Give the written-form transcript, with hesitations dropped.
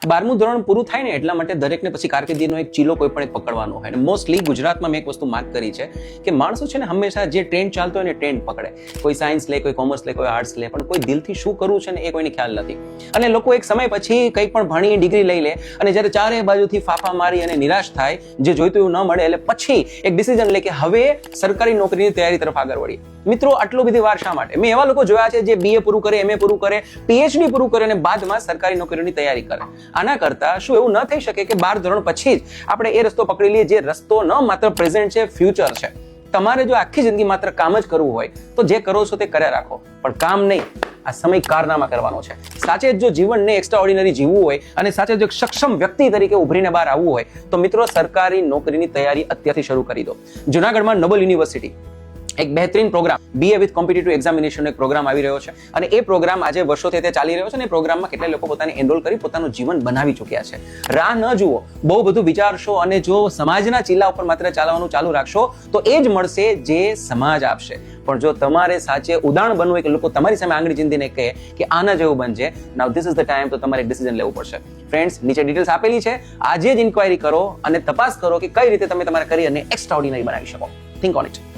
12મું ધોરણ પૂરું થાય ને એટલા માટે દરેકને પછી કારકિર્દીનો એક ચીલો કોઈ પણ એક પકડવાનો હોય. અને મોસ્ટલી ગુજરાતમાં મેં એક વસ્તુ માર્ક કરી છે કે માણસો છે ને હંમેશા જે ટ્રેન્ડ ચાલતો હોય ને ટ્રેન્ડ પકડે. કોઈ સાયન્સ લે, કોઈ કોમર્સ લે, કોઈ આર્ટ્સ લે, પણ કોઈ દિલથી શું કરવું છે ને એ કોઈને ખ્યાલ નથી. અને લોકો એક સમય પછી કંઈક પણ ભણી ડિગ્રી લઈ લે અને જ્યારે ચારે બાજુથી ફાફા મારી અને નિરાશ થાય, જે જોઈતું એવું ન મળે, એટલે પછી એક ડિસિઝન લે કે હવે સરકારી નોકરીની તૈયારી તરફ આગળ વળીએ. મિત્રો, આટલો બધી વાર શા માટે? મેં એવા લોકો જોયા છે જે BA પૂરું કરે, MA પૂરું કરે, PhD પૂરું કરે અને બાદમાં સરકારી નોકરીની તૈયારી કરે. આના કરતા શું એવું ન થઈ શકે કે 12 ધોરણ પછી જ આપણે એ રસ્તો પકડી લઈએ જે રસ્તો ન માત્ર પ્રેઝન્ટ છે, ફ્યુચર છે. તમારે જો આખી જિંદગી માત્ર કામ જ કરવું હોય તો જે કરો છો તે કર્યા રાખો, પણ કામ નહીં, આ સમય કારનામા કરવાનો છે. સાચે જ જો જીવનને એક્સ્ટ્રા ઓર્ડિનરી જીવવું હોય અને સાચે જો સક્ષમ વ્યક્તિ તરીકે ઉભરીને બહાર આવવું હોય તો મિત્રો સરકારી નોકરીની તૈયારી અત્યારથી શરૂ કરી દો. જુનાગઢમાં નોબલ યુનિવર્સિટી એક બહેતરીન programme BA with competitive examination એક પ્રોગ્રામ આવી રહ્યો છે અને એ પ્રોગ્રામ આજે વર્ષોથી તે ચાલી રહ્યો છે અને એ પ્રોગ્રામમાં કેટલાય લોકો પોતાને એનરોલ કરી પોતાનું જીવન બનાવી ચૂક્યા છે. રાહ ન જુઓ, બહુ બધું વિચારશો અને જો સમાજના ચીલા ઉપર માત્ર ચાલવાનું ચાલુ રાખશો તો એ જ મળશે જે સમાજ આપશે. પણ જો તમારે સાચે ઉદાહરણ બનવું હોય કે લોકો તમારી સામે આંગળી ચીંધીને કહે કે આના જેવું બનજે, નાઉ ધીસ ઇઝ ધ ટાઈમ, તો તમારે ડિસિઝન લેવું પડશે. ફ્રેન્ડ્સ, નીચે ડિટેલ્સ આપેલી છે, આજે જ ઇન્ક્વાયરી કરો અને તપાસ કરો કે કઈ રીતે તમે તમારા કરિયરને એક્સ્ટ્રા ઓર્ડિનરી બનાવી શકો. Think on it.